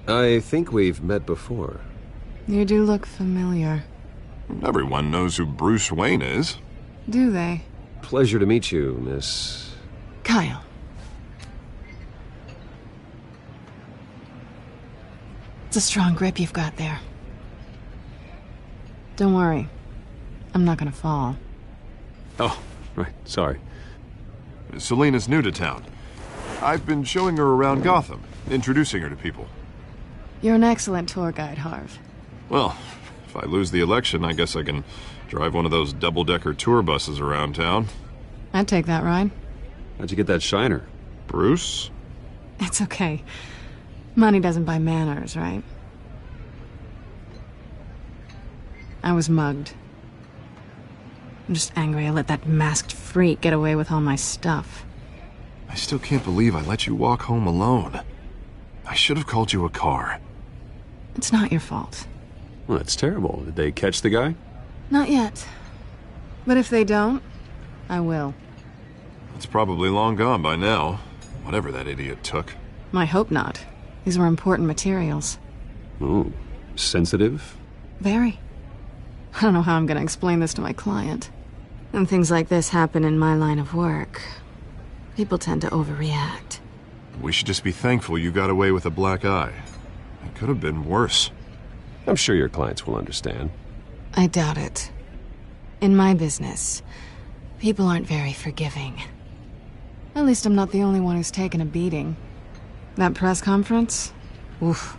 I think we've met before. You do look familiar. Everyone knows who Bruce Wayne is. Do they? Pleasure to meet you, Miss... Kyle. It's a strong grip you've got there. Don't worry. I'm not gonna fall. Oh, right, sorry. Selina's new to town. I've been showing her around Gotham, introducing her to people. You're an excellent tour guide, Harv. Well, if I lose the election, I guess I can drive one of those double-decker tour buses around town. I'd take that ride. How'd you get that shiner? Bruce? It's okay. Money doesn't buy manners, right? I was mugged. I'm just angry I let that masked freak get away with all my stuff. I still can't believe I let you walk home alone. I should have called you a car. It's not your fault. Well, that's terrible. Did they catch the guy? Not yet. But if they don't, I will. It's probably long gone by now. Whatever that idiot took. I hope not. These were important materials. Ooh, sensitive? Very. I don't know how I'm gonna explain this to my client. When things like this happen in my line of work, people tend to overreact. We should just be thankful you got away with a black eye. It could have been worse. I'm sure your clients will understand. I doubt it. In my business, people aren't very forgiving. At least I'm not the only one who's taken a beating. That press conference? Oof.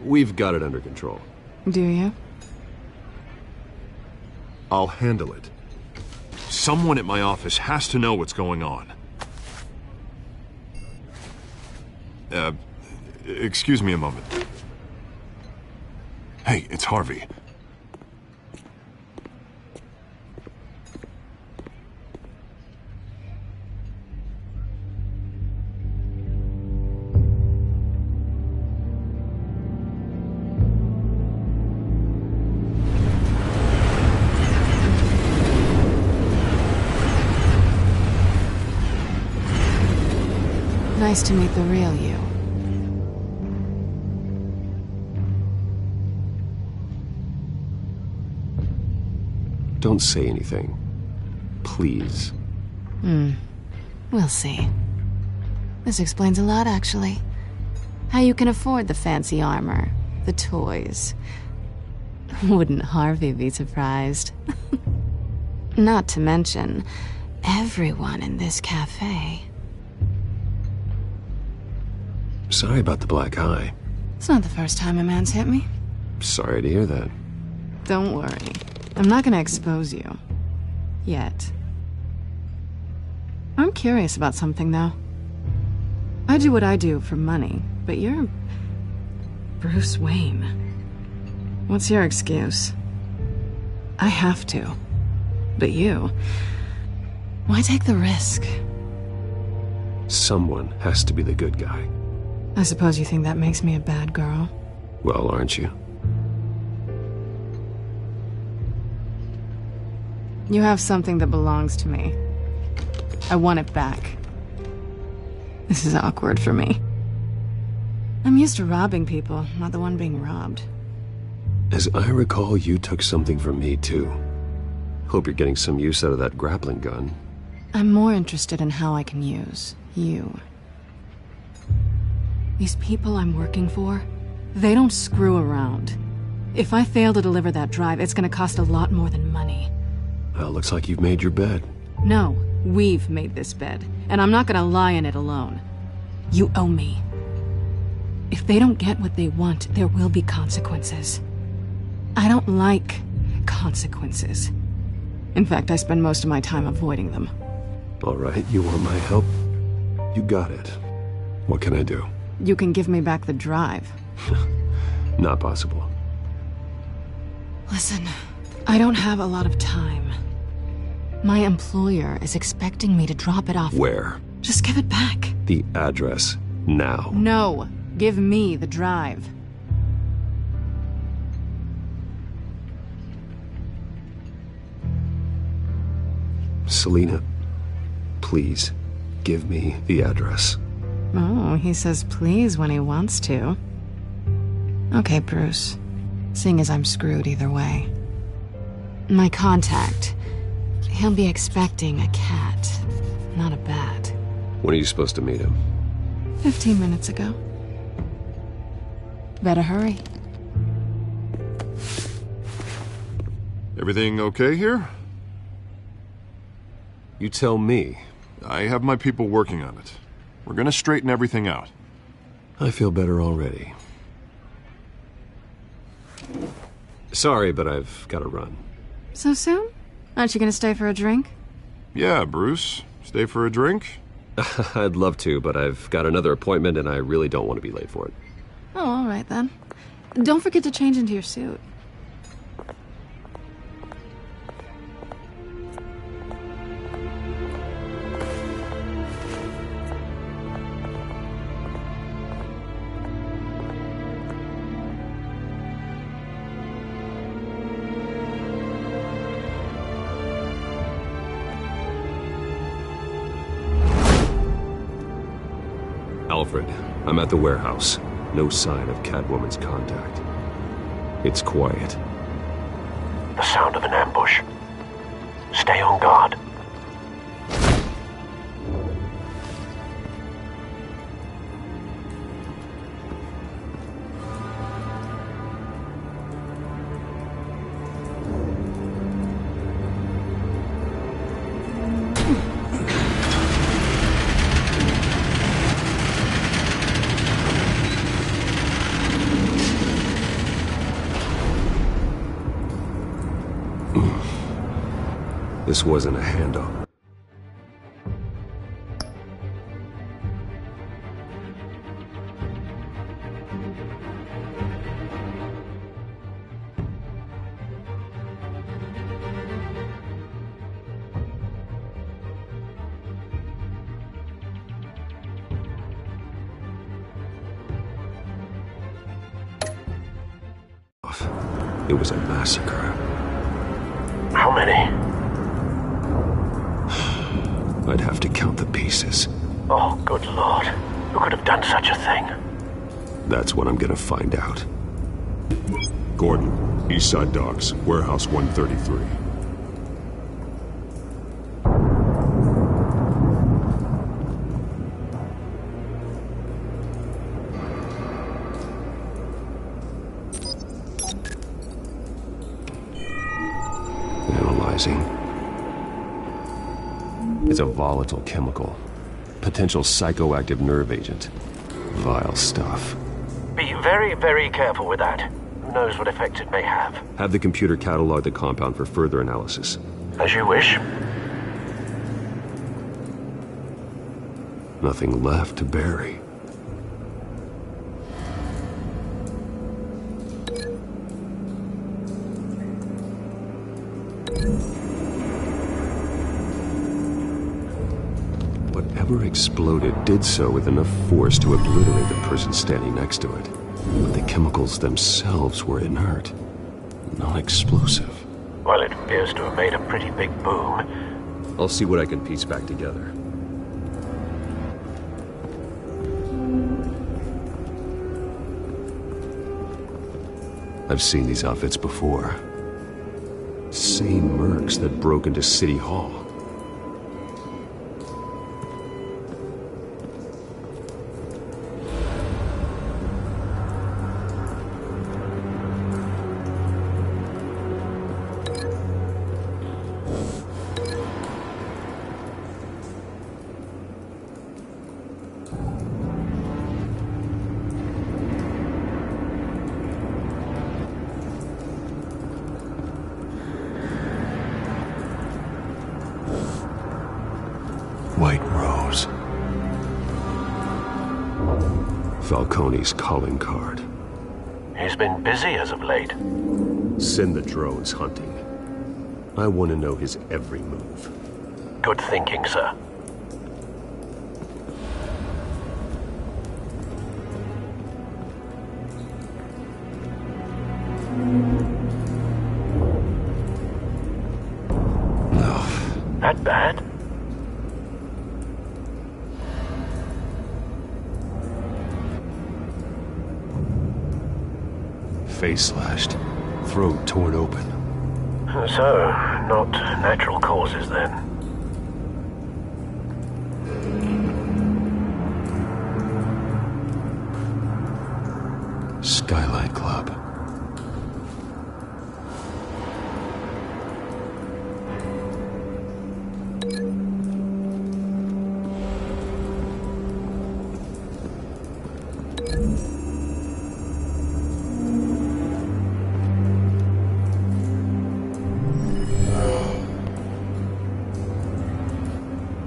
We've got it under control. Do you? I'll handle it. Someone at my office has to know what's going on. Excuse me a moment. Hey, it's Harvey. Nice to meet the real you. Don't say anything. Please. We'll see. This explains a lot, actually. How you can afford the fancy armor, the toys. Wouldn't Harvey be surprised? Not to mention, everyone in this cafe. Sorry about the black eye. It's not the first time a man's hit me. Sorry to hear that. Don't worry. I'm not gonna expose you. Yet. I'm curious about something, though. I do what I do for money, but you're... Bruce Wayne. What's your excuse? I have to. But you... Why take the risk? Someone has to be the good guy. I suppose you think that makes me a bad girl? Well, aren't you? You have something that belongs to me. I want it back. This is awkward for me. I'm used to robbing people, not the one being robbed. As I recall, you took something from me, too. Hope you're getting some use out of that grappling gun. I'm more interested in how I can use you. These people I'm working for, they don't screw around. If I fail to deliver that drive, it's gonna cost a lot more than money. Well, looks like you've made your bed. No, we've made this bed, and I'm not gonna lie in it alone. You owe me. If they don't get what they want, there will be consequences. I don't like consequences. In fact, I spend most of my time avoiding them. All right, you want my help? You got it. What can I do? You can give me back the drive. Not possible. Listen, I don't have a lot of time. My employer is expecting me to drop it off. Where? Just give it back. The address, now. No, give me the drive. Selina, please, give me the address. Oh, he says please when he wants to. Okay, Bruce. Seeing as I'm screwed either way. My contact. He'll be expecting a cat, not a bat. When are you supposed to meet him? 15 minutes ago. Better hurry. Everything okay here? You tell me. I have my people working on it. We're gonna straighten everything out. I feel better already. Sorry, but I've got to run. So soon? Aren't you gonna stay for a drink? Yeah, Bruce. Stay for a drink? I'd love to, but I've got another appointment and I really don't want to be late for it. Oh, all right then. Don't forget to change into your suit. Alfred, I'm at the warehouse. No sign of Catwoman's contact. It's quiet. The sound of an ambush. Stay on guard. This wasn't a handoff. It was a massacre. How many? I'd have to count the pieces. Oh, good lord. Who could have done such a thing? That's what I'm gonna find out. Gordon, Eastside Docks, Warehouse 133. Analyzing. It's a volatile chemical. Potential psychoactive nerve agent. Vile stuff. Be very, very careful with that. Who knows what effect it may have. Have the computer catalog the compound for further analysis. As you wish. Nothing left to bury. Whatever exploded did so with enough force to obliterate the person standing next to it. But the chemicals themselves were inert, non-explosive. Well, it appears to have made a pretty big boom. I'll see what I can piece back together. I've seen these outfits before. Same mercs that broke into City Hall. White Rose. Falcone's calling card. He's been busy as of late. Send the drones hunting. I want to know his every move. Good thinking, sir. No. That bad? Face slashed, throat torn open. So, not natural causes then. Skylight Club.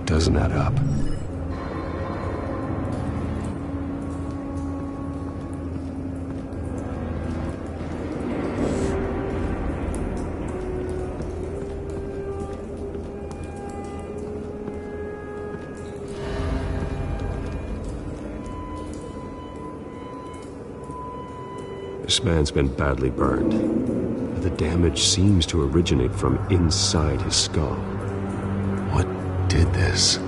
Doesn't add up. This man's been badly burned, but the damage seems to originate from inside his skull. What did this?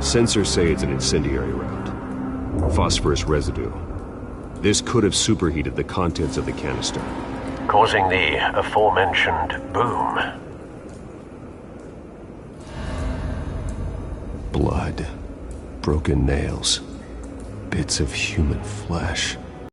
Sensors say it's an incendiary round. Phosphorus residue. This could have superheated the contents of the canister, causing the aforementioned boom. Blood, broken nails, bits of human flesh.